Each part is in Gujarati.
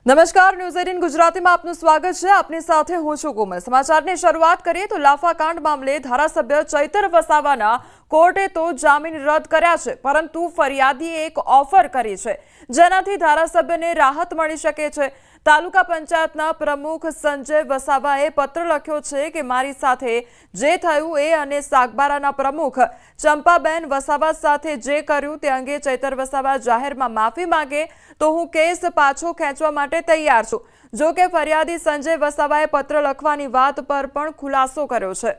નમસ્કાર, ન્યૂઝ 18 ગુજરાતીમાં આપનું સ્વાગત છે। આપની સાથે હું છું કોમલ। સમાચારની શરૂઆત કરીએ તો લાફાકાંડ મામલે ધારાસભ્ય ચૈતર વસાવાના કોર્ટે તો જામીન રદ કર્યા છે, પરંતુ ફરિયાદીએ એક ઓફર કરી છે જેનાથી ધારાસભ્યને રાહત મળી શકે છે। તાલુકા પંચાયતના પ્રમુખ સંજય વસાવાએ પત્ર લખ્યો છે કે મારી સાથે જે થયું એ અને સાગબારાના પ્રમુખ ચંપાબેન વસાવા સાથે જે કર્યું તે અંગે ચૈતર વસાવા જાહેરમાં માફી માંગે તો હું કેસ પાછો ખેંચવા માટે તૈયાર છું। જો કે ફરિયાદી સંજય વસાવાએ પત્ર લખવાની વાત પર પણ ખુલાસો કર્યો છે।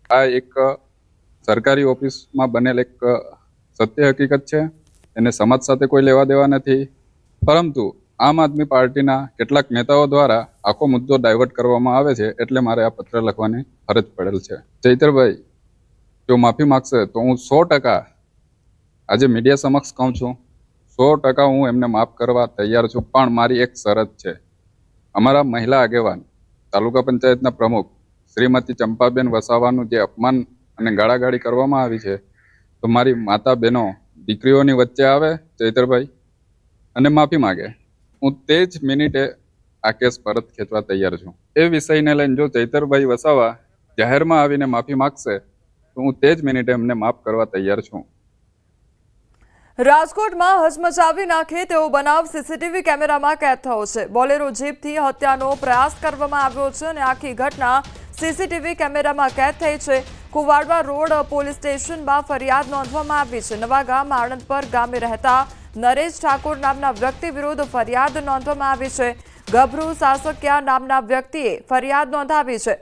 આ એક સરકારી ઓફિસમાં બનેલ એક સત્ય હકીકત છે। એને સમાજ સાથે કોઈ લેવા દેવા નથી, પરંતુ આમ આદમી પાર્ટીના કેટલાક નેતાઓ દ્વારા આખો મુદ્દો ડાયવર્ટ કરવામાં આવે છે, એટલે મારે આ પત્ર લખવાની ફરજ પડેલ છે। ચૈતરભાઈ જો માફી માગશે તો હું 100% આજે મીડિયા સમક્ષ કહું છું, 100% હું એમને માફ કરવા તૈયાર છું। પણ મારી એક શરત છે, અમારા મહિલા આગેવાન તાલુકા પંચાયતના પ્રમુખ શ્રીમતી ચંપાબેન વસાવાનું જે અપમાન અને ગાળાગાળી કરવામાં આવી છે, તો મારી માતા બહેનો દીકરીઓની વચ્ચે આવે ચૈતરભાઈ અને માફી માગે, હું તે જ મિનિટે આ કેસ પરત ખેંચવા તૈયાર છું। એ વિષયને લઈને જો ચૈતરભાઈ વસાવા જાહેરમાં આવીને માફી માગશે તો હું તે જ મિનિટે એમને માફ કરવા તૈયાર છું। રાજકોટમાં હચમચાવી નાખે તેવો બનાવ સીસીટીવી કેમેરામાં કેદ થયો છે। બોલેરો જીપથી હત્યાનો પ્રયાસ કરવામાં આવ્યો છે અને આખી ઘટના સીસીટીવી કેમેરામાં કેદ થઈ છે। કુવાડવા રોડ પોલીસ સ્ટેશનમાં ફરિયાદ નોંધવામાં આવી છે। નવાગામ આણંદપર ગામે રહેતા નરેશ ઠાકોર નામના વ્યક્તિ વિરુદ્ધ ફરિયાદ નોંધવામાં આવી છે। ગભરૂ સાસકિયા નામના વ્યક્તિએ ફરિયાદ નોંધાવી છે,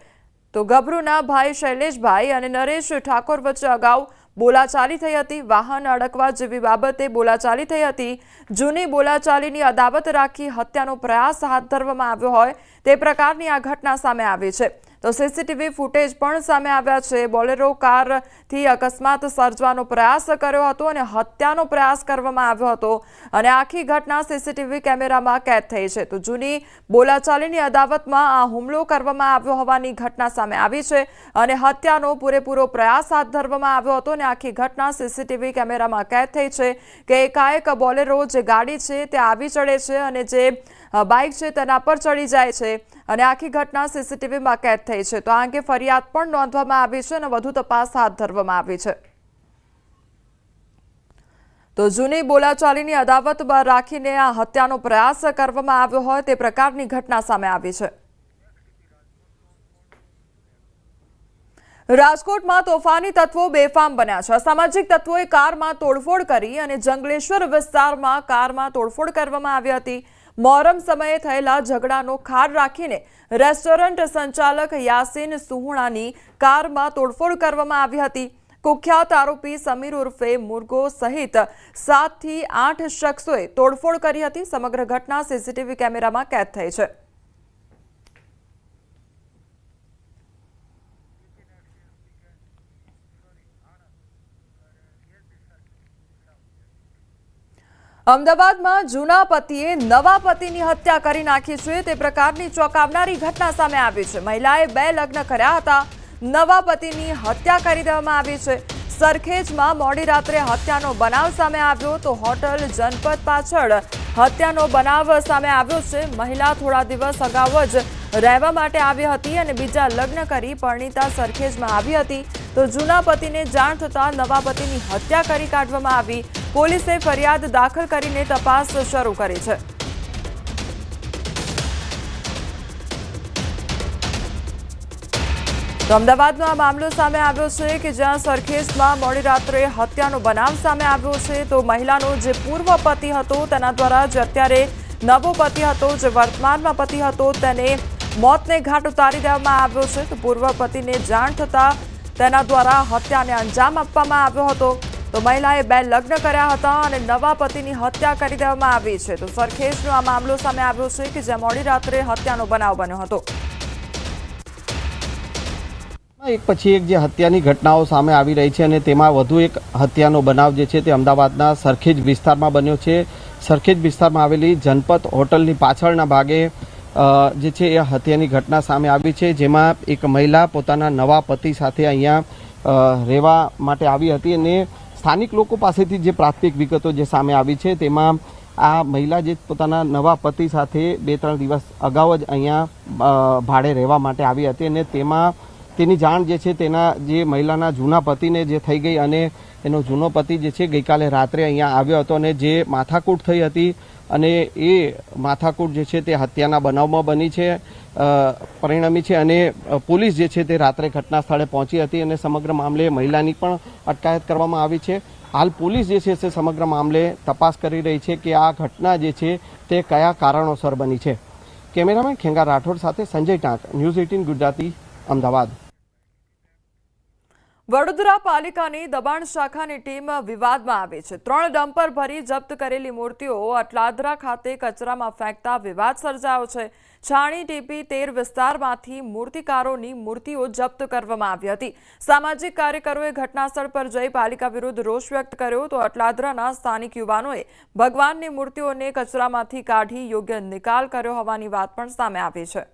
તો ગભરૂના ભાઈ શૈલેષભાઈ અને નરેશ ઠાકોર વચ્ચે અગાઉ બોલાચાલી થઈ હતી। વાહન અડકવા જેવી બાબતે બોલાચાલી થઈ હતી। જૂની બોલાચાલીની અદાવત રાખી હત્યાનો પ્રયાસ હાથ ધરવામાં આવ્યો હોય તે પ્રકારની આ ઘટના સામે આવી છે। તો સીસીટીવી ફૂટેજ પણ સામે આવ્યા છે। બોલેરો કારથી અકસ્માત સર્જવાનો પ્રયાસ કર્યો હતો અને હત્યાનો પ્રયાસ કરવામાં આવ્યો હતો અને આખી ઘટના સીસીટીવી કેમેરામાં કેદ થઈ છે। તો જૂની બોલાચાલીની અદાવતમાં આ હુમલો કરવામાં આવ્યો હોવાની ઘટના સામે આવી છે અને હત્યાનો પૂરેપૂરો પ્રયાસ હાથ ધરવામાં આવ્યો હતો અને આખી ઘટના સીસીટીવી કેમેરામાં કેદ થઈ છે કે એકાએક બોલેરો જે ગાડી છે તે આવી ચડે છે અને જે બાઇક છે તેના પર ચડી જાય છે અને આખી ઘટના સીસીટીવીમાં કેદ થઈ છે। તો આ અંગે ફરિયાદ પણ નોંધવામાં આવી છે અને વધુ તપાસ હાથ ધરવામાં આવી છે। તો જૂની બોલાચાલીની અદાવત રાખીને આ હત્યાનો પ્રયાસ કરવામાં આવ્યો હોય તે પ્રકારની ઘટના સામે આવી છે। રાજકોટમાં તોફાની તત્વો બેફામ બન્યા છે। અસામાજિક તત્વોએ કારમાં તોડફોડ કરી અને જંગલેશ્વર વિસ્તારમાં કારમાં તોડફોડ કરવામાં આવી હતી। મોહરમ સમયે થયેલા ઝઘડાનો ખાર રાખીને રેસ્ટોરન્ટ સંચાલક યાસીન સુહુણાની કારમાં તોડફોડ કરવામાં આવી હતી। કુખ્યાત આરોપી સમીર ઉર્ફે મુર્ગો સહિત 7 થી 8 શખ્સોએ તોડફોડ કરી હતી। સમગ્ર ઘટના સીસીટીવી કેમેરામાં કેદ થઈ છે। અમદાવાદમાં જૂના પતિએ નવા પતિની હત્યા કરી નાખી છે તે પ્રકારની ચોંકાવનારી ઘટના સામે આવી છે। મહિલાએ 2 લગ્ન કર્યા હતા, નવા પતિની હત્યા કરી દેવામાં આવી છે। સરખેજમાં મોડી રાત્રે હત્યાનો બનાવ સામે આવ્યો તો હોટલ જનપદ પાછળ હત્યાનો બનાવ સામે આવ્યો છે। મહિલા થોડા દિવસ અગાઉ જ રહેવા માટે આવી હતી અને બીજા લગ્ન કરી પરણીતા સરખેજમાં આવી હતી, તો જૂના પતિને જાણ થતાં નવા પતિની હત્યા કરી કાઢવામાં આવી। પોલીસે ફરિયાદ દાખલ કરીને તપાસ શરૂ કરી છે। તો અમદાવાદનો આ મામલો સામે આવ્યો છે કે જ્યાં સરખેજમાં મોડી રાત્રે હત્યાનો બનાવ સામે આવ્યો છે। તો મહિલાનો જે પૂર્વ પતિ હતો તેના દ્વારા જે અત્યારે નવો પતિ હતો, જે વર્તમાનમાં પતિ હતો, તેને મોતને ઘાટ ઉતારી દેવામાં આવ્યો છે। તો પૂર્વ પતિને જાણ થતાં તેના દ્વારા હત્યાને અંજામ આપવામાં આવ્યો હતો। તો મહિલાએ 2 લગ્ન કર્યા હતા અને નવા પતિની હત્યા કરી દેવામાં આવી છે। તો સરખેજનો આ મામલો સામે આવ્યો છે કે જ્યાં મોડી રાત્રે હત્યાનો બનાવ બન્યો હતો। એક પછી એક જે હત્યાની ઘટનાઓ સામે આવી રહી છે અને તેમાં વધુ એક હત્યાનો બનાવ જે છે તે અમદાવાદના સરખેજ વિસ્તારમાં બન્યો છે। સરખેજ વિસ્તારમાં આવેલી જનપદ હોટલની પાછળના ભાગે જે છે એ હત્યાની ઘટના સામે આવી છે, જેમાં એક મહિલા પોતાના નવા પતિ સાથે અહીંયા રહેવા માટે આવી હતી અને સ્થાનિક લોકો પાસેથી જે પ્રાથમિક વિગતો જે સામે આવી છે તેમાં આ મહિલા જે પોતાના નવા પતિ સાથે 2-3 દિવસ અગાઉ જ અહીંયા ભાડે રહેવા માટે આવી હતી અને તેમાં તેની જાણ જે છે તેના જે મહિલાના જૂના પતિને જે થઈ ગઈ અને એનો જૂનો પતિ જે છે ગઈકાલે રાત્રે અહીંયા આવ્યો હતો અને જે માથાકૂટ થઈ હતી અને એ માથાકૂટ જે છે તે હત્યાના બનાવમાં બની છે પરિણમી છે અને પોલીસ જે છે તે રાત્રે ઘટના સ્થળે પહોંચી હતી અને સમગ્ર મામલે મહિલાની પણ અટકાયત કરવામાં આવી છે. હાલ પોલીસ જે છે તે સમગ્ર મામલે તપાસ કરી રહી છે કે આ ઘટના જે છે તે કયા કારણોસર બની છે. કેમેરામેન ખેંગા રાઠોડ સાથે સંજય ટાંક, ન્યૂઝ 18 ગુજરાતી, અમદાવાદ. વડોદરા પાલિકાની દબાણ શાખાની ટીમ વિવાદમાં આવી છે. 3 ડમ્પર ભરી જપ્ત કરેલી મૂર્તિઓ અટલાદરા ખાતે કચરામાં ફેંકતા વિવાદ સર્જાયો છે. છાણી ટીપી 13 વિસ્તારમાંથી મૂર્તિકારોની મૂર્તિઓ જપ્ત કરવામાં આવી હતી. સામાજિક કાર્યકરોએ ઘટનાસ્થળ પર જઈ પાલિકા વિરુદ્ધ રોષ વ્યક્ત કર્યો તો અટલાદરાના સ્થાનિક યુવાનોએ ભગવાનની મૂર્તિઓને કચરામાંથી કાઢી યોગ્ય નિકાલ કર્યો હોવાની વાત પણ સામે આવી છે.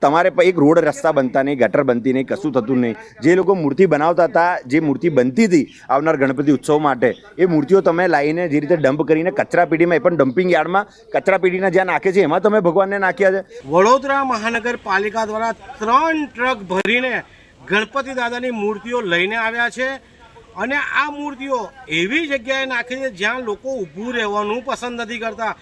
તમારે એક રોડ રસ્તા બનતા નહીં, ગટર બનતી નહીં, કશું થતું નહીં. જે લોકો મૂર્તિ બનાવતા હતા, જે મૂર્તિ બનતી હતી આવનાર ગણપતિ ઉત્સવ માટે, એ મૂર્તિઓ તમે લાવીને જે રીતે ડમ્પ કરીને કચરા પેટીમાં, એ પણ ડમ્પિંગ યાર્ડમાં કચરા પેટીના જ્યાં નાખે છે એમાં તમે ભગવાનને નાખ્યા છે. વડોદરા મહાનગરપાલિકા દ્વારા 3 ટ્રક ભરીને ગણપતિ દાદાની મૂર્તિઓ લઈને આવ્યા છે અને આ મૂર્તિઓ એવી જગ્યાએ નાખી છે જ્યાં લોકો ઊભું રહેવાનું પસંદ નથી કરતા.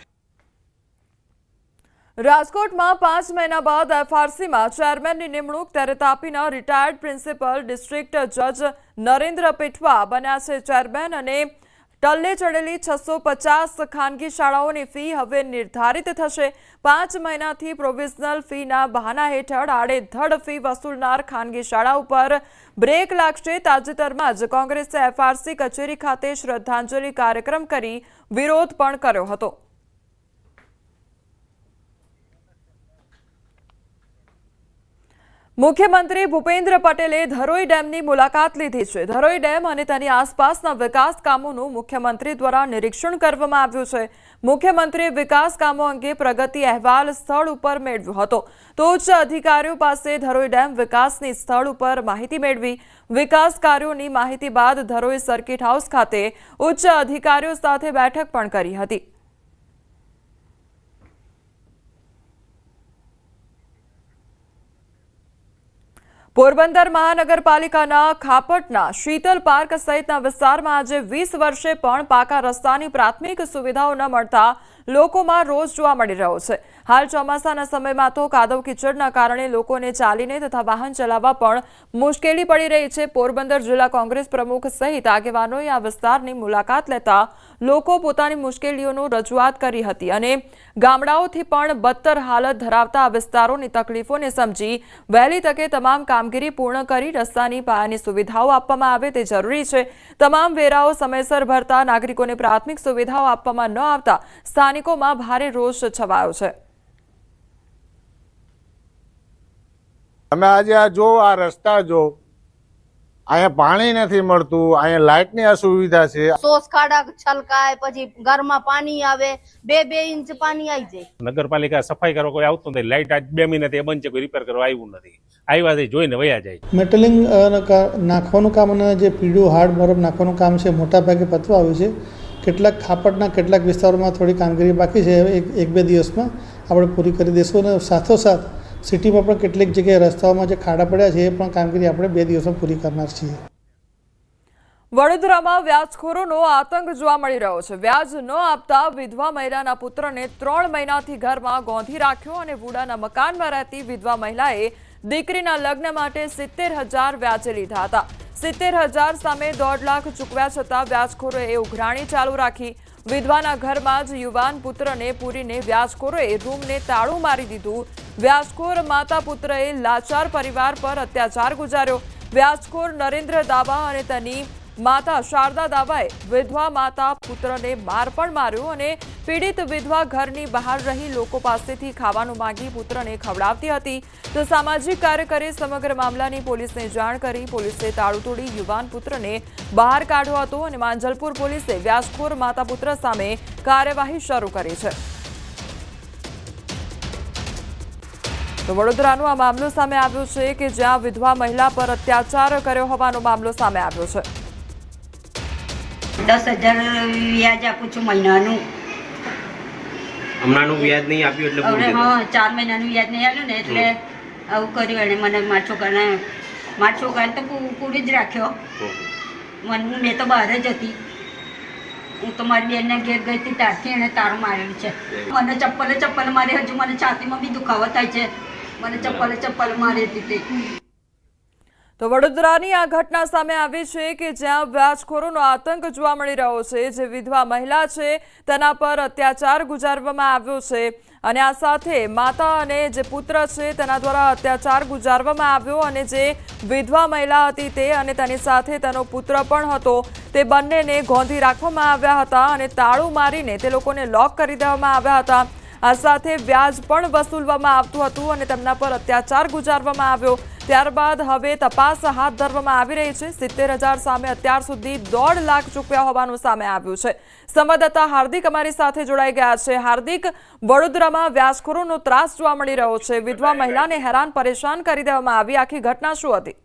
રાજકોટમાં 5 મહિના બાદ એફઆરસીમાં ચેરમેનની નિમણૂક. ત્યારે તાપીના રિટાયર્ડ પ્રિન્સિપલ ડિસ્ટ્રિક્ટ જજ નરેન્દ્ર પીઠવા બન્યા છે ચેરમેન અને ટલ્લે ચડેલી 650 ખાનગી શાળાઓની ફી હવે નિર્ધારિત થશે. 5 મહિનાથી પ્રોવિઝનલ ફીના બહાના હેઠળ આડેધડ ફી વસૂલનાર ખાનગી શાળા ઉપર બ્રેક લાગશે. તાજેતરમાં જ કોંગ્રેસે એફઆરસી કચેરી ખાતે શ્રદ્ધાંજલિ કાર્યક્રમ કરી વિરોધ પણ કર્યો હતો. મુખ્યમંત્રી ભૂપેન્દ્ર પટેલે ધરોઈ ડેમની મુલાકાત લીધી છે. ધરોઈ ડેમ અને તેની આસપાસના વિકાસ કામોનું મુખ્યમંત્રી દ્વારા નિરીક્ષણ કરવામાં આવ્યું છે. મુખ્યમંત્રીએ વિકાસ કામો અંગે પ્રગતિ અહેવાલ સ્થળ ઉપર મેળવ્યો હતો. તો ઉચ્ચ અધિકારીઓ પાસે ધરોઈ ડેમ વિકાસની સ્થળ ઉપર માહિતી મેળવી. વિકાસ કાર્યોની માહિતી બાદ ધરોઈ સર્કિટ હાઉસ ખાતે ઉચ્ચ અધિકારીઓ સાથે બેઠક પણ કરી હતી. પોરબંદર મહાનગરપાલિકાના ખાપટના શીતલ પાર્ક સહિતના વિસ્તારમાં આજે 20 વર્ષે પણ પાકા રસ્તાની પ્રાથમિક સુવિધાઓ ન મળતા લોકોમાં રોષ જોવા મળી રહ્યો છે. હાલ ચોમાસાના સમયમાં તો કાદવ કીચડના કારણે લોકોને ચાલીને તથા વાહન ચલાવવા પણ મુશ્કેલી પડી રહી છે. પોરબંદર જિલ્લા કોંગ્રેસ પ્રમુખ સહિત આગેવાનોએ આ વિસ્તારની મુલાકાત લેતા લોકો પોતાની મુશ્કેલીઓનું રજૂઆત કરી હતી અને ગામડાઓથી પણ બદતર હાલત ધરાવતા આ વિસ્તારોની તકલીફોને સમજી વહેલી તકે તમામ કામગીરી પૂર્ણ કરી રસ્તાની પાયાની સુવિધાઓ આપવામાં આવે તે જરૂરી છે. તમામ વેરાઓ સમયસર ભરતા નાગરિકોને પ્રાથમિક સુવિધાઓ આપવામાં ન આવતા સ્થાનિકોમાં ભારે રોષ છવાયો છે. તમે આજે આ રસ્તા જો, અહીંયા પાણી નથી મળતું, અહીંયા લાઇટની અસુવિધા છે. સોસ ખાડા છલકાય, પછી ઘરમાં પાણી આવે, 2 ઇંચ પાણી આવી જાય. નગરપાલિકા સફાઈ કરવા કોઈ આવતું નથી. લાઇટ આજ 2 મહિનાથી બંધ છે, કોઈ રિપેર કરવા આવ્યું નથી. આવ્યા છે જોઈને વયા જાય. મેટલિંગ નાખવાનું કામ અને જે પીળું હાર્ડ બરફ નાખવાનું કામ છે મોટા ભાગે પતવા આવ્યું છે. કેટલાક ખાપટના કેટલાક વિસ્તારોમાં થોડી કામગીરી બાકી છે. 1-2 દિવસમાં આપણે પૂરી કરી દઈશું અને સાથોસાથ સિટીમાં પણ કેટલીક જગ્યાએ રસ્તાઓમાં જે ખાડા પડ્યા છે એ પણ કામગીરી આપણે 2 દિવસમાં પૂરી કરનાર છીએ. વડોદરામાં વ્યાજખોરોનો આતંક જોવા મળી રહ્યો છે. વ્યાજ ન આપતા વિધવા મહિલાના પુત્રને 3 મહિનાથી ઘરમાં ગોંધી રાખ્યો અને વુડાના મકાનમાં રહેતી વિધવા મહિલાએ દીકરીના લગ્ન માટે 70,000 વ્યાજે લીધા હતા. 70,000 સામે 1.5 લાખ ચૂકવ્યા છતાં વ્યાજખોરોએ ઉઘરાણી ચાલુ રાખી. વિધવાના ઘરમાં જ યુવાન પુત્રને પૂરીને વ્યાજખોરોએ રૂમને તાળું મારી દીધું. વ્યાજખોર માતા પુત્રએ લાચાર પરિવાર પર અત્યાચાર ગુજાર્યો. વ્યાજખોર નરેન્દ્ર દાવા અને તેની માતા શારદા દાવાએ વિધવા માતા પુત્રને માર પણ માર્યો અને પીડિત વિધવા ઘરની બહાર રહી લોકો પાસેથી ખાવાનું માંગી પુત્રને ખવડાવતી હતી. તો સામાજિક કાર્યકરે સમગ્ર મામલાની પોલીસને જાણ કરી. પોલીસે તાળું તોડી યુવાન પુત્રને બહાર કાઢ્યો હતો અને માંજલપુર પોલીસે વ્યાજખોર માતા પુત્ર સામે કાર્યવાહી શરૂ કરી છે. તો વડોદરાનો આ મામલો સામે આવ્યો છે કે જ્યાં વિધવા મહિલા પર અત્યાચાર કર્યો હોવાનો મામલો સામે આવ્યો છે. 10,000 વ્યાજ આપું છું મહિનાનું. હમણાંનું વ્યાજ નહીં આપ્યું એટલે હવે હા 4 મહિનાનું વ્યાજ નહીં આવ્યું ને એટલે આવું કર્યું. અને મને મારા છોકરાને તો પૂરી જ રાખ્યો. મેં તો બહાર જ હતી. હું તો મારી બેનને ઘેર ગઈ હતી ત્યારથી એણે તારું મારેલું છે. મને ચપ્પલ મારી. હજુ મને છાતીમાં બી દુખાવો થાય છે. મને ચપ્પલ મારી હતી તે. તો વડોદરાની આ ઘટના સામે આવી છે કે જ્યાં વ્યાજખોરોનો આતંક જોવા મળી રહ્યો છે. જે વિધવા મહિલા છે તેના પર અત્યાચાર ગુજારવામાં આવ્યો છે અને આ સાથે માતા અને જે પુત્ર છે તેના દ્વારા અત્યાચાર ગુજારવામાં આવ્યો અને જે વિધવા મહિલા હતી તે અને તેની સાથે તેનો પુત્ર પણ હતો તે બંનેને ગોંધી રાખવામાં આવ્યા હતા અને તાળું મારીને તે લોકોને લોક કરી દેવામાં આવ્યા હતા. આ સાથે વ્યાજ પણ વસૂલવામાં આવતું હતું અને તેમના પર અત્યાચાર ગુજારવામાં આવ્યો. ત્યારબાદ હવે તપાસ હાથ ધરવામાં આવી રહી છે. 70,000 સામે અત્યાર સુધી 1.5 લાખ ચૂકવ્યા હોવાનું સામે આવ્યું છે. સંવાદદાતા હાર્દિક અમારી સાથે જોડાઈ ગયા છે. હાર્દિક, વડોદરામાં વ્યાજખોરોનો ત્રાસ જોવા મળી રહ્યો છે. વિધવા મહિલાને હેરાન પરેશાન કરી દેવામાં આવી. આખી ઘટના શું હતી?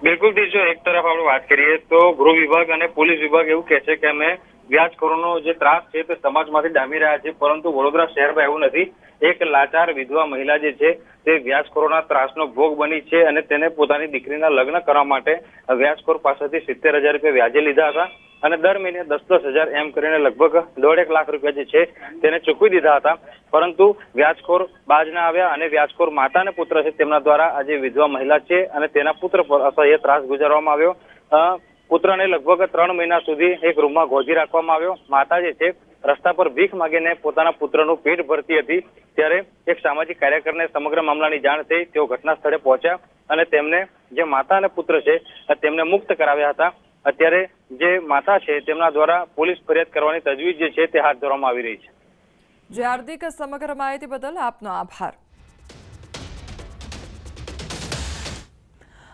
બિલકુલ જો એક તરફ આપણે વાત કરીએ તો ગૃહ વિભાગ અને પોલીસ વિભાગ એવું કહે છે કે અમે વ્યાજખોરોનો જે ત્રાસ છે તે સમાજમાંથી ડામી રહ્યા છે, પરંતુ વડોદરા શહેરમાં એવું નથી. એક લાચાર વિધવા મહિલા જે છે તે વ્યાજખોરોના ત્રાસનો ભોગ બની છે અને તેને પોતાની દીકરીના લગ્ન કરવા માટે વ્યાજખોર પાસેથી 70,000 રૂપિયા વ્યાજે લીધા હતા અને દર મહિને 10,000 એમ કરીને લગભગ 1.5 લાખ રૂપિયા જે છે તેને ચૂકવી દીધા હતા. પરંતુ વ્યાજખોર બાજ ના આવ્યા અને વ્યાજખોર માતા અને પુત્ર છે તેમના દ્વારા આજે વિધવા મહિલા છે અને તેના પુત્ર પર અસહ્ય ત્રાસ ગુજારવામાં આવ્યો. પુત્રને લગભગ 3 મહિના સુધી એક રૂમમાં ગોજી રાખવામાં આવ્યો. માતા જે છે રસ્તા પર ભીખ માંગીને પોતાના પુત્રનું પેટ ભરતી હતી. ત્યારે એક સામાજિક કાર્યકરને સમગ્ર મામલાની જાણ થઈ. તેઓ ઘટના સ્થળે પહોંચ્યા અને તેમને જે માતા અને પુત્ર છે તેમને મુક્ત કરાવ્યા હતા. અત્યારે જે માતા છે તેમના દ્વારા પોલીસ ફરિયાદ કરવાની તજવીજ જે છે તે હાથ ધરવામાં આવી રહી છે. જે હાર્દિક, સમગ્ર માહિતી બદલ આપનો આભાર.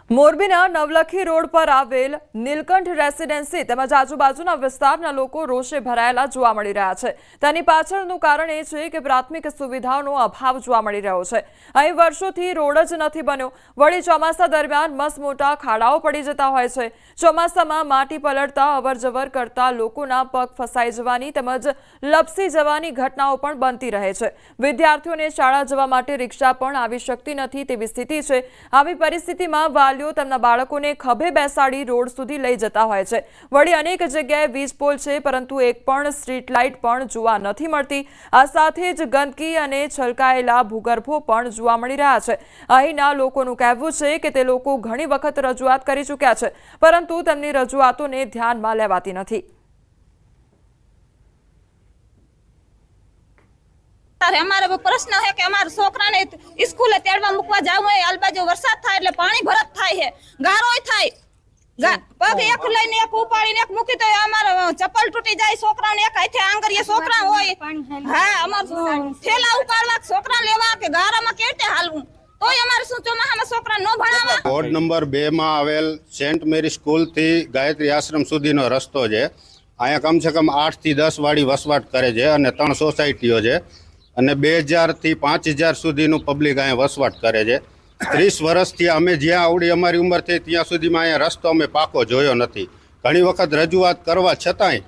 મોરબીના નવલખી રોડ પર આવેલ નીલકંઠ રેસિડેન્સી તેમજ આજુબાજુના વિસ્તારના લોકો રોષે ભરાયેલા જોવા મળી રહ્યા છે. તેની પાછળનું કારણ એ છે કે પ્રાથમિક સુવિધાઓનો અભાવ જોવા મળી રહ્યો છે. અહીં વર્ષોથી રોડ જ નથી બન્યો. વળી ચોમાસા દરમિયાન મસમોટા ખાડાઓ પડી જતા હોય છે. ચોમાસામાં માટી પલળતા અવરજવર કરતા લોકોના પગ ફસાઈ જવાની તેમજ લપસી જવાની ઘટનાઓ પણ બનતી રહે છે. વિદ્યાર્થીઓને શાળા જવા માટે રિક્ષા પણ આવી શકતી નથી તેવી સ્થિતિ છે. આવી પરિસ્થિતિમાં તેમના બાળકોને ખભે બેસાડી રોડ સુધી લઈ જતા હોય છે. વળી અનેક જગ્યાએ વીજ પોલ છે, પરંતુ એક પણ સ્ટ્રીટ લાઇટ પણ જોવા નથી મળતી. આ સાથે જ ગંદકી અને છલકાયેલા ભૂગર્ભો પણ જોવા મળી રહ્યા છે. અહીંના લોકોનું કહેવું છે કે તે લોકો ઘણી વખત રજૂઆત કરી ચૂક્યા છે, પરંતુ તેમની રજૂઆતોને ધ્યાનમાં લેવાતી નથી. અમારો પ્રશ્ન છે કે અમારા છોકરાને સ્કૂલે તેડવા મૂકવા જવું હોય, આલબાજુ વરસાદ થાય એટલે પાણી ભરત થાય છે, ગારોય થાય, પગ એક લઈને એક ઉપાડીને એક મૂકી તો અમારો ચપ્પલ તૂટી જાય. છોકરાને એક હાથે આંગળીએ છોકરા હોય, હા અમાર થેલા ઉપાડવા છોકરા લેવા કે ગારામાં કેવી રીતે હાલવું, તોય અમારે શું ચોમાસામાં છોકરા ન ભણાવવા. વોર્ડ નંબર 2 માં આવેલ સેન્ટ મેરી સ્કૂલ થી ગાયત્રી આશ્રમ સુધીનો રસ્તો છે. અહીંયા કમસે કમ 8 થી 10 વાળી વસવાટ કરે છે અને 3 સોસાયટીઓ છે અને 2000 થી 5000 સુધીનું પબ્લિક અહીંયા વસવાટ કરે છે. 30 વર્ષથી અમે જ્યાં આવડી અમારી ઉંમર થઈ ત્યાં સુધીમાં અહીંયા રસ્તો અમે પાકો જોયો નથી. ઘણી વખત રજૂઆત કરવા છતાંય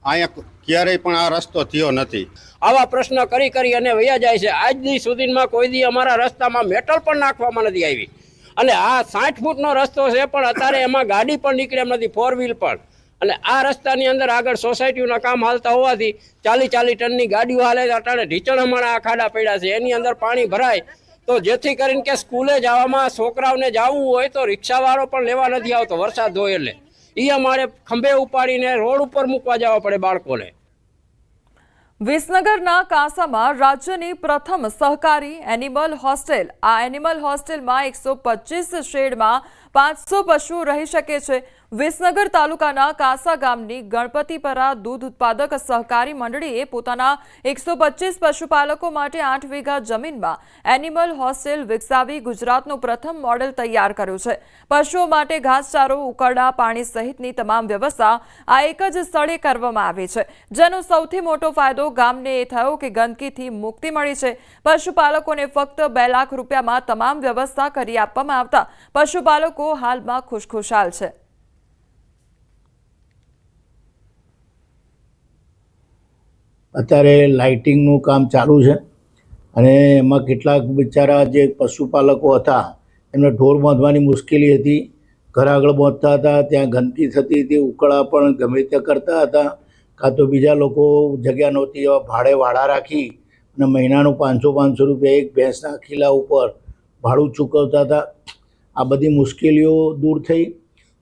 અહીંયા ક્યારેય પણ આ રસ્તો થયો નથી. આવા પ્રશ્ન કરી અને વયા જાય છે. આજ દી સુધીમાં કોઈ દી અમારા રસ્તામાં મેટલ પણ નાખવામાં નથી આવી અને આ 60 ફૂટનો રસ્તો છે, પણ અત્યારે એમાં ગાડી પણ નીકળે એમ નથી, 4 વ્હીલ પણ. અને આ રસ્તાની અંદર આગળ સોસાયટીઓના કામ હાલતા હોવાથી 40 ટનની ગાડીઓ હાલે છે. અટાણે ઢીચણમાણા આ ખાડા પડ્યા છે, એની અંદર પાણી ભરાય તો જેથી કરીને કે સ્કૂલે જવામાં છોકરાઓને જવું હોય તો રિક્ષાવાળો પણ લેવા નથી આવતો વરસાદ હોય એટલે. એ અમારે ખંભે ઉપાડીને રોડ ઉપર મૂકવા જવા પડે બાળકોને. વિસનગરના કાંસામાં રાજ્યની પ્રથમ સહકારી એનિમલ હોસ્ટેલ. આ એનિમલ હોસ્ટેલમાં 125 શેડમાં 500 પશુઓ રહી શકે છે. વિસનગર તાલુકાના કાંસા ગામની ગણપતિપરા દૂધ ઉત્પાદક સહકારી મંડળીએ પોતાના 125 પશુપાલકો માટે 8 વીઘા જમીનમાં એનિમલ હોસ્ટેલ વિકસાવી ગુજરાતનું પ્રથમ મોડેલ તૈયાર કર્યું છે. પશુઓ માટે ઘાસચારો, ઉકરડા, પાણી સહિતની તમામ વ્યવસ્થા આ એક જ સ્થળે કરવામાં આવી છે, જેનો સૌથી મોટો ફાયદો ગામને એ થયો કે ગંદકીથી મુક્તિ મળી છે। પશુપાલકોને ફક્ત 2 લાખ રૂપિયામાં તમામ વ્યવસ્થા કરી આપવામાં આવતા પશુપાલકો હાલમાં ખુશખુશાલ છે। અત્યારે લાઇટિંગનું કામ ચાલુ છે અને એમાં કેટલાક બિચારા જે પશુપાલકો હતા એમને ઢોર બાંધવાની મુશ્કેલી હતી, ઘર આગળ બાંધતા હતા, ત્યાં ગંદકી થતી હતી, ઉકળા પણ ગમે તે કરતા હતા, કાં તો બીજા લોકો જગ્યા નહોતી એવા ભાડે વાડા રાખી અને મહિનાનું 500 રૂપિયા એક ભેંસના ખીલા ઉપર ભાડું ચૂકવતા હતા। આ બધી મુશ્કેલીઓ દૂર થઈ,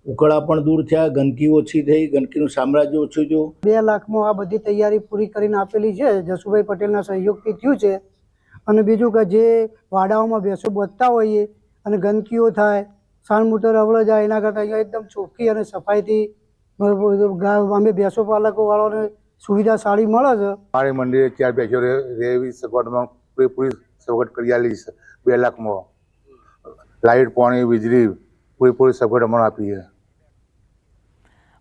ઉકળા પણ દૂર થયા, ગંદકી ઓછી થઈ, ગંદકીનું સામ્રાજ્ય ઓછું થયું। 2 લાખમાં આ બધી તૈયારી પૂરી કરીને આપેલી છે, જસુભાઈ પટેલના સહયોગથી થયું છે। અને બીજું કે જે વાડાઓમાં ભેંસો બાંધતા હોઈએ અને ગંદકીઓ થાય, સાણમૂતર અવળો જાય, એના કરતાં અહીંયા એકદમ ચોખ્ખી અને સફાઈથી અમે ભેંસો પાલકો વાળાને સુવિધા સારી મળે છે। મારી મંદિરે 4 ભેંસો રહેવી સગવડમાં પૂરી સગવડ કરી આલી છે। 2 લાખમાં લાઇટ, પાણી, વીજળી પૂરી સગવડ અમને આપી છે।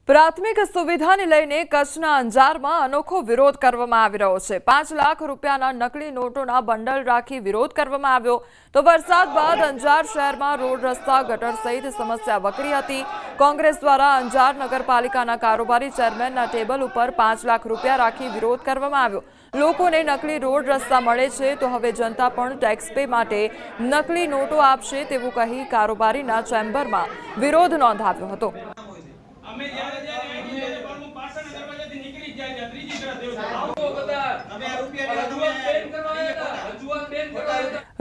પ્રાથમિક સુવિધાને લઈને કચ્છના અંજારમાં અનોખો વિરોધ કરવામાં આવી રહ્યો છે। 5 લાખ રૂપિયાના નકલી નોટોના બંડલ રાખી વિરોધ કરવામાં આવ્યો તો વરસાદ બાદ અંજાર શહેરમાં રોડ, રસ્તા, ગટર સહિત સમસ્યા વકરી હતી। કોંગ્રેસ દ્વારા અંજાર નગરપાલિકાના કારોબારી ચેરમેનના ટેબલ ઉપર 5 લાખ રૂપિયા રાખી વિરોધ કરવામાં આવ્યો। લોકોને નકલી રોડ, રસ્તા મળે છે તો હવે જનતા પણ ટેક્સ પે માટે નકલી નોટો આપશે તેવું કહી કારોબારીના ચેમ્બરમાં વિરોધ નોંધાવ્યો હતો।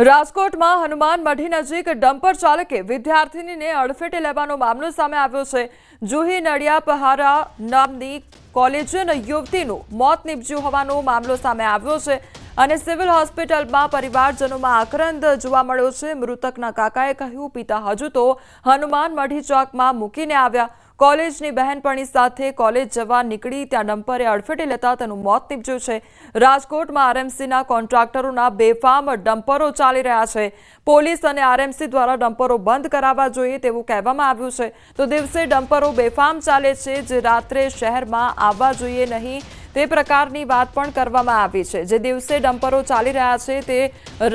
રાજકોટમાં હનુમાન મઢી નજીક ડમ્પર ચાલકે વિદ્યાર્થીનીને અડફેટે લેવાનો મામલો સામે આવ્યો છે। જુહી નડિયા પહારા નામની કોલેજિયન યુવતીનું મોત નીપજ્યું હોવાનો મામલો સામે આવ્યો છે અને સિવિલ હોસ્પિટલમાં પરિવારજનોમાં આક્રંદ જોવા મળ્યો છે। મૃતકના કાકાએ કહ્યું, પિતા હજુ તો હનુમાન મઢી ચોકમાં મૂકીને આવ્યા। કોલેજની બહેનપણી સાથે કોલેજ જવા નીકળી ત્યાં ડમ્પરે અડફેટે લેતા તેનું મોત નીપજ્યું છે। રાજકોટમાં આરએમસીના કોન્ટ્રાક્ટરોના બેફામ ડમ્પરો ચાલી રહ્યા છે। પોલીસ અને આરએમસી દ્વારા ડમ્પરો બંધ કરાવવા જોઈએ તેવું કહેવામાં આવ્યું છે તો દિવસે ડમ્પરો બેફામ ચાલે છે જે રાત્રે શહેરમાં આવવા જોઈએ નહીં તે પ્રકારની વાત પણ કરવામાં આવી છે। જે દિવસે ડમ્પરો ચાલી રહ્યા છે તે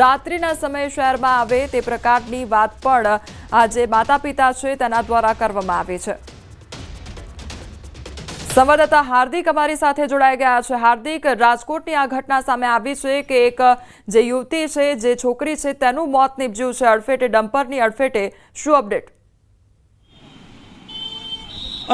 રાત્રિના સમયે શહેરમાં આવે તે પ્રકારની વાત પણ આજે માતા પિતા છે તેના દ્વારા કરવામાં આવી છે। સંવાદદાતા હાર્દિક અમારી સાથે જોડાઈ ગયા છે। હાર્દિક, રાજકોટની આ ઘટના સામે આવી છે કે એક જે યુવતી છે, જે છોકરી છે તેનું મોત નીપજ્યું છે અડફેટે, ડમ્પરની અડફેટે, શું અપડેટ?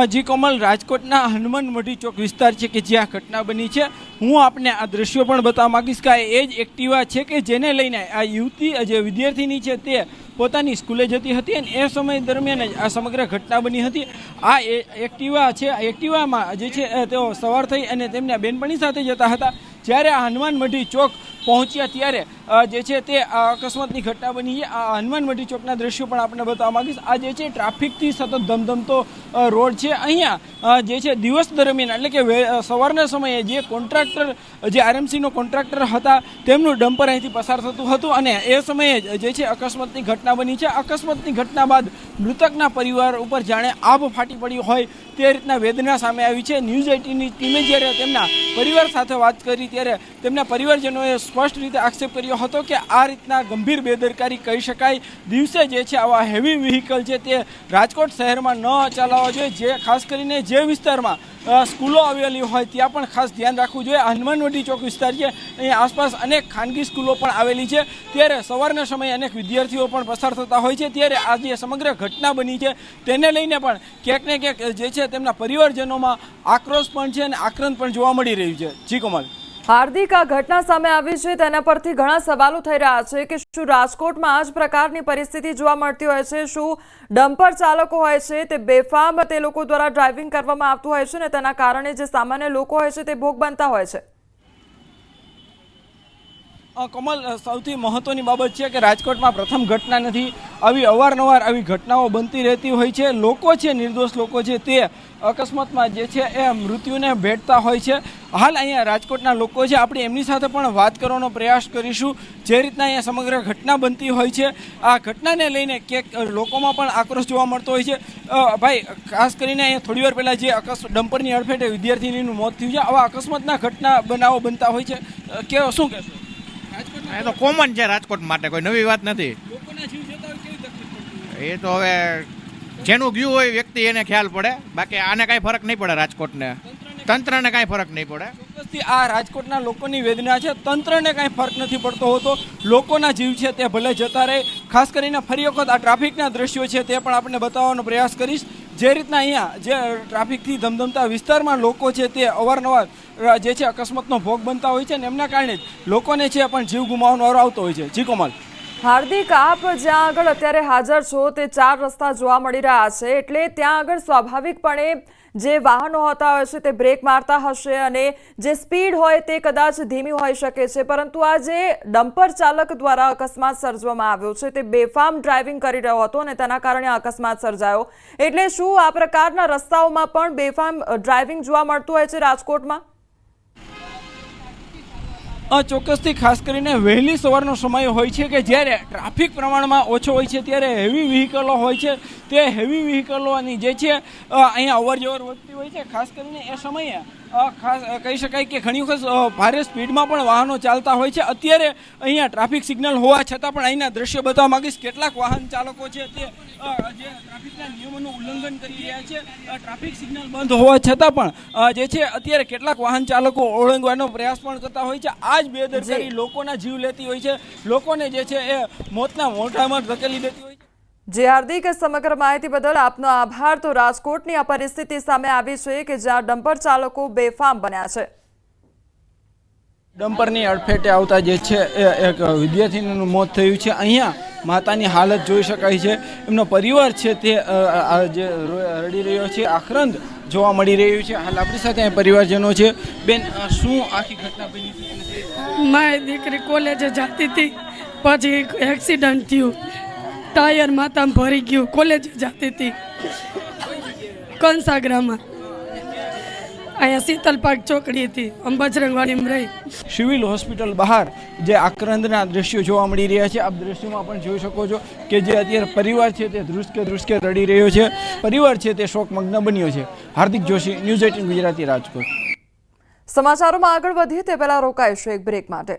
જી કોમલ, રાજકોટના હનુમાન મઢી ચોક વિસ્તાર છે કે જ્યાં ઘટના બની છે। હું આપને આ દ્રશ્યો પણ બતાવવા માંગીશ કે એ જ એક્ટિવા છે કે જેને લઈને આ યુવતી જે વિદ્યાર્થીની છે તે પોતાની સ્કૂલે જતી હતી અને એ સમય દરમિયાન જ આ સમગ્ર ઘટના બની હતી। આ એક્ટિવા છે, આ એક્ટિવામાં જે છે તેઓ સવાર થઈ અને તેમના બેનપણી સાથે જતા હતા। જ્યારે આ હનુમાન મઢી ચોક પહોંચ્યા ત્યારે જે છે તે અકસ્માતની ઘટના બની છે। આ હનુમાન મઢી ચોકના દ્રશ્યો પણ આપણે બતાવવા માંગીશ। આ જે છે ટ્રાફિકથી સતત ધમધમતો રોડ છે। અહીંયા જે છે દિવસ દરમિયાન એટલે કે સવારના સમયે જે કોન્ટ્રાક્ટર, જે આરએમસીનો કોન્ટ્રાક્ટર હતા તેમનું ડમ્પર અહીંથી પસાર થતું હતું અને એ સમયે જે છે અકસ્માતની ઘટના બની છે। અકસ્માતની ઘટના બાદ મૃતકના પરિવાર ઉપર જાણે આભ ફાટી પડ્યું હોય તે રીતના વેદના સામે આવી છે। ન્યૂઝ 18ની ટીમે જ્યારે તેમના પરિવાર સાથે વાત કરી ત્યારે તેમના પરિવારજનોએ સ્પષ્ટ રીતે આક્ષેપ કર્યો હતો કે આ રીતના ગંભીર બેદરકારી કહી શકાય। દિવસે જે છે આવા હેવી વ્હીકલ છે તે રાજકોટ શહેરમાં ન ચલાવવા જોઈએ। જે ખાસ કરીને જે વિસ્તારમાં સ્કૂલો આવેલી હોય ત્યાં પણ ખાસ ધ્યાન રાખવું જોઈએ। હનુમાન મઢી ચોક વિસ્તાર છે, અહીંયા આસપાસ અનેક ખાનગી સ્કૂલો પણ આવેલી છે ત્યારે સવારના સમયે અનેક વિદ્યાર્થીઓ પણ પસાર થતા હોય છે। ત્યારે આ જે સમગ્ર ઘટના બની છે તેને લઈને પણ ક્યાંક ને ક્યાંક જે છે તેમના પરિવારજનોમાં આક્રોશ પણ છે અને આક્રંદ પણ જોવા મળી રહ્યું છે। જી કોમલ। હાર્દિક, આ ઘટના સામે આવી છે તેના પરથી ઘણા સવાલો થઈ રહ્યા છે કે શું રાજકોટમાં આ જ પ્રકારની પરિસ્થિતિ જોવા મળતી હોય છે? શું ડમ્પર ચાલકો હોય છે તે બેફામ તે લોકો દ્વારા ડ્રાઇવિંગ કરવામાં આવતું હોય છે ને તેના કારણે જે સામાન્ય લોકો હોય છે તે ભોગ બનતા હોય છે? કમલ, સૌથી મહત્વની બાબત છે કે રાજકોટમાં પ્રથમ ઘટના નથી, આવી અવારનવાર આવી ઘટનાઓ બનતી રહેતી હોય છે. લોકો છે, નિર્દોષ લોકો છે, તે અકસ્માતમાં જે છે એ મૃત્યુને ભેટતા હોય છે. હાલ અહીંયા રાજકોટના લોકો છે, આપણે એમની સાથે પણ વાત કરવાનો પ્રયાસ કરીશું. જે રીતના અહીંયા સમગ્ર ઘટના બનતી હોય છે, આ ઘટનાને લઈને ક્યાંક લોકોમાં પણ આક્રોશ જોવા મળતો હોય છે. ભાઈ, ખાસ કરીને અહીંયા થોડી વાર પહેલાં જે ડમ્પરની અડફેટે વિદ્યાર્થીનીનું મોત થયું છે, આવા અકસ્માતના ઘટના બનાવો બનતા હોય છે, કે શું કહેશો? એ તો કોમન છે રાજકોટ માટે, કોઈ નવી વાત નથી. એ તો હવે જેનું ગયું હોય વ્યક્તિ એને ખ્યાલ પડે, બાકી આને કાંઈ ફરક નહીં પડે. રાજકોટને, તંત્રને કાંઈ ફરક નહીં પડે. ચોક્કસથી આ રાજકોટના લોકોની વેદના છે, તંત્રને કાંઈ ફરક નથી પડતો હોતો. લોકોના જીવ છે તે ભલે જતા રહે. ખાસ કરીને ફરી વખત આ ટ્રાફિકના દ્રશ્યો છે તે પણ આપણે બતાવવાનો પ્રયાસ કરીશ. જે રીતના અહીંયા જે ટ્રાફિકથી ધમધમતા વિસ્તારમાં લોકો છે તે અવારનવાર જે છે અકસ્માતનો ભોગ બનતા હોય છે, ને એમના કારણે જ લોકોને છે પણ જીવ ગુમાવવાનો વારો આવતો હોય છે. જી કોમલ. હાર્દિક, આપ જ્યાં આગળ અત્યારે હાજર છો તે 4 રસ્તા જોવા મળી રહ્યા છે, એટલે ત્યાં આગળ સ્વાભાવિકપણે જે વાહનો હોતા હોય છે તે બ્રેક મારતા હશે અને જે સ્પીડ હોય તે કદાચ ધીમી હોઈ શકે છે, પરંતુ આ જે ડમ્પર ચાલક દ્વારા અકસ્માત સર્જવામાં આવ્યો છે તે બેફામ ડ્રાઇવિંગ કરી રહ્યો હતો અને તેના કારણે અકસ્માત સર્જાયો. એટલે શું આ પ્રકારના રસ્તાઓમાં પણ બેફામ ડ્રાઇવિંગ જોવા મળતું હોય છે રાજકોટમાં? ચોક્કસથી, ખાસ કરીને વહેલી સવારનો સમય હોય છે કે જ્યારે ટ્રાફિક પ્રમાણમાં ઓછો હોય છે, ત્યારે હેવી વ્હીકલો હોય છે, તે હેવી વ્હીકલોની જે છે અહીંયા અવર જવર વધતી હોય છે. ખાસ કરીને એ સમયે ખાસ કહી શકાય કે ઘણી વખત ભારે સ્પીડમાં પણ વાહનો ચાલતા હોય છે. અત્યારે અહીંયા ટ્રાફિક સિગ્નલ હોવા છતાં પણ અહીંના દ્રશ્યો બતાવવા માંગીશ. કેટલાક વાહન ચાલકો છે તે જે ટ્રાફિકના નિયમોનું ઉલ્લંઘન કરી રહ્યા છે, ટ્રાફિક સિગ્નલ બંધ હોવા છતાં પણ જે છે અત્યારે કેટલાક વાહન ચાલકો ઓળંગવાનો પ્રયાસ પણ કરતા હોય છે. આ જ બેદરકારી લોકોના જીવ લેતી હોય છે, લોકોને જે છે એ મોતના મોઢામાં ધકેલી દેતી હોય છે. જે હાર્દિક, સમગ્ર માહિતી બદલ આપનો આભાર. તો રાજકોટની આ પરિસ્થિતિ સામે આવી છે કે જ્યાં ડમ્પર ચાલકો બેફામ બન્યા છે. ડમ્પરની અડફેટે આવતા જે છે એક વિદ્યાર્થીનું મોત થયું છે. અહીંયા માતાની હાલત જોઈ શકાય છે, એમનો પરિવાર છે તે જે રડી રહ્યો છે, આક્રંદ જોવા મળી રહ્યું છે. હાલ આપણી સાથે પરિવારજનો છે. બેન, શું આખી ઘટના બની હતી? મારી દીકરી કોલેજે જતી હતી, પછી એક્સિડન્ટ થયું, ટાયર માથામાં ભરી ગયું. કોલેજે જતી હતી કંસાગ્રામાં, અહીંયા શીતલ પાર્ક ચોકડી હતી, બજરંગવાડીમાં રહી. સિવિલ હોસ્પિટલ બહાર જે આક્રંદના દ્રશ્યો જોવા મળી રહ્યા છે, આપ દ્રશ્યોમાં પણ જોઈ શકો છો કે જે અત્યારે પરિવાર છે તે ધ્રુસકે રડી રહ્યો છે. પરિવાર છે તે શોકમગ્ન બન્યો છે. હાર્દિક જોશી, ન્યૂઝ 18 ગુજરાતી, રાજકોટ. સમાચારોમાં આગળ વધીએ તે પહેલા રોકાઈશું એક બ્રેક માટે.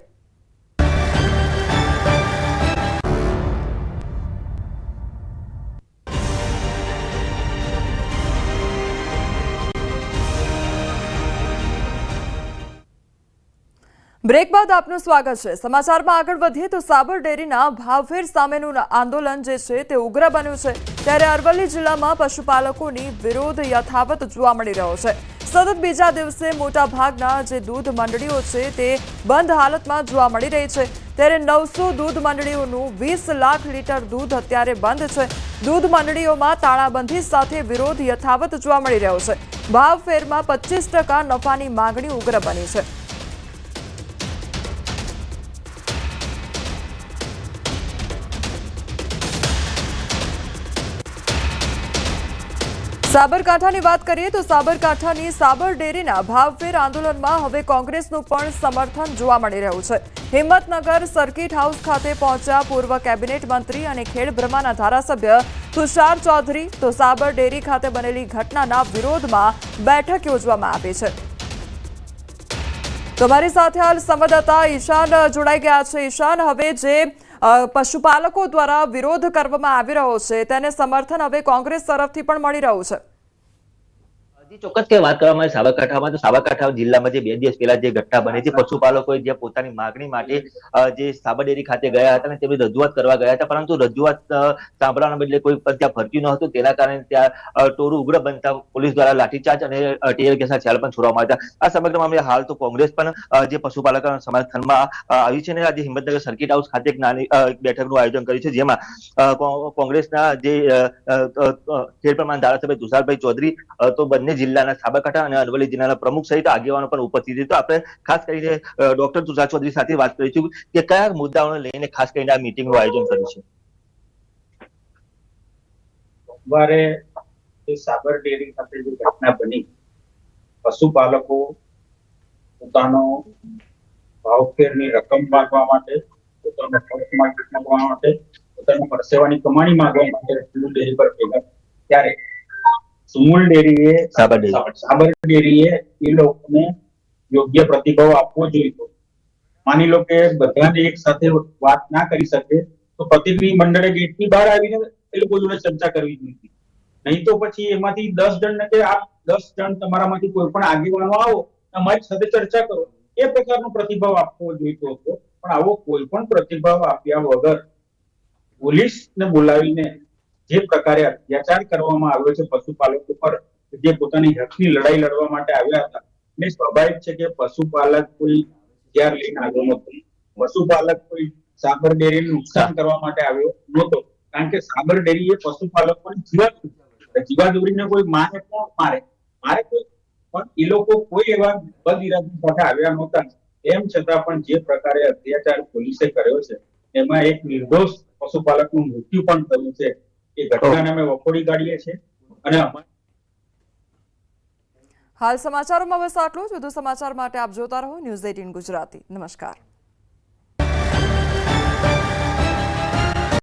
બ્રેક બાદ આપનું સ્વાગત છે. સમાચારમાં આગળ વધીએ તો સાબર ડેરીના ભાવફેર સામેનું આંદોલન જે છે તે ઉગ્ર બન્યું છે. ત્યારે અરવલ્લી જિલ્લામાં પશુપાલકોની વિરોધ યથાવત જોવા મળી રહ્યો છે. સતત બીજા દિવસે મોટા ભાગના જે દૂધ મંડળીઓ છે તે બંધ હાલતમાં જોવા મળી રહી છે. ત્યારે 900 દૂધ મંડળીઓનું 20 લાખ લીટર દૂધ અત્યારે બંધ છે. દૂધ મંડળીઓમાં તાળાબંધી સાથે વિરોધ યથાવત જોવા મળી રહ્યો છે. ભાવફેરમાં 25% નફાની માંગણી ઉગ્ર બની છે. સાબરકાંઠાની વાત કરીએ તો સાબરકાંઠાની સાબર ડેરીના ભાવફેર આંદોલનમાં હવે કોંગ્રેસનું પણ સમર્થન જોવા મળી રહ્યું છે. હિંમતનગર સર્કિટ હાઉસ ખાતે પહોંચ્યા પૂર્વ કેબિનેટ મંત્રી અને ખેડબ્રહ્માના ધારાસભ્ય તુષાર ચૌધરી. તો સાબર ડેરી ખાતે બનેલી ઘટનાના વિરોધમાં બેઠક યોજવામાં આવી છે. તમારી સાથે હાલ સંવાદદાતા ઈશાન જોડાઈ ગયા છે. ઈશાન, હવે જે પશુપાલકો દ્વારા વિરોધ કરવામાં આવી રહ્યો છે તેને સમર્થન હવે કોંગ્રેસ તરફથી પણ મળી રહ્યું છે. ચોક્કસ કે વાત કરવામાં આવે સાબરકાંઠામાં, તો સાબરકાંઠા જિલ્લામાં જે 2 દિવસ પહેલા જે ઘટના બની છે, પશુપાલકોએ જે પોતાની માગણી માટે જે સાબર ડેરી ખાતે ગયા હતા અને તેમની રજૂઆત કરવા ગયા હતા, પરંતુ રજૂઆત સાંભળવાના બદલે કોઈ પણ ત્યાં ભરતી ન હતું. તેના કારણે ત્યાં ટોરું ઉગ્ર બનતા પોલીસ દ્વારા લાઠીચાર્જ અને ટીયર ગેસના છેલ્લા પણ છોડવામાં આવ્યા હતા. આ સમગ્ર મામલે હાલ તો કોંગ્રેસ પણ જે પશુપાલકોના સમર્થનમાં આવી છે અને આજે હિંમતનગર સર્કિટ હાઉસ ખાતે એક નાની બેઠકનું આયોજન કર્યું છે, જેમાં કોંગ્રેસના જે ખેડબ્રહ્માના ધારાસભ્ય તુષારભાઈ ચૌધરી તો બંને જિલ્લાના સાબરકાંઠા અને અરવલ્લી જિલ્લાના પ્રમુખ સહિત આગેવાનો પણ ઉપસ્થિત હતી. તો આપણે ખાસ કરીને ડોક્ટર તુષાર ચૌધરી સાથે વાત કરીશું કે કયા મુદ્દાઓને લઈને ખાસ કરીને આ મીટિંગનું આયોજન કર્યું છે. સોમવારે સાબર ડેરી ખાતે જે ઘટના બની, પશુપાલકો પોતાનો ભાવફેરની રકમ માંગવા માટે, પોતાનો ખર્ચ માંગવા માટે, પોતાની પરસેવાની કમાણી માંગવા માટે સુમુલ ડેરી પર ભેગા, ત્યારે સુમુલ ડેરીએ સાબર ડેરીએ એ લોકોને યોગ્ય પ્રતિભાવ આપવો જોઈએ. માની લો કે બધાને એક સાથે વાત ના કરી શકે તો પ્રતિનિધિ મંડળે ગેટની બહાર આવીને એ લોકો જોડે ચર્ચા કરવી જોઈએ. નહીં તો પછી એમાંથી 10 જણને કે આપ 10 જણ તમારામાંથી કોઈ પણ આગેવાનો આવો, અમારી સાથે ચર્ચા કરો, એ પ્રકારનો પ્રતિભાવ આપવો જોઈતો હતો. પણ આવો કોઈ પણ પ્રતિભાવ આપ્યા વગર પોલીસને બોલાવીને જે પ્રકારે અત્યાચાર કરવામાં આવ્યો છે પશુપાલકો પર, જે પોતાની હકની લડાઈ લડવા માટે આવ્યા હતા, ને સ્વાભાવિક છે કે પશુપાલક કોઈ હથિયાર લઈને આવ્યો નહોતો. પશુપાલક કોઈ સાબર ડેરીને નુકસાન કરવા માટે આવ્યો નહોતો, કારણ કે સાબર ડેરી એ પશુપાલકોની જીવાદોરીને કોઈ મારે કોણ મારે કોઈ, પણ એ લોકો કોઈ એવા બદ ઇરાદા સાથે આવ્યા નહોતા. એમ છતાં પણ જે પ્રકારે અત્યાચાર પોલીસે કર્યો છે એમાં એક નિર્દોષ પશુપાલકનું મૃત્યુ પણ થયું છે. એ ઘટનાને અમે વખોડી કાઢીએ છીએ. અને હાલ સમાચારોમાં બસ આટલું જ. વધુ સમાચાર માટે આપ જોતા રહો ન્યૂઝ 18 ગુજરાતી. નમસ્કાર.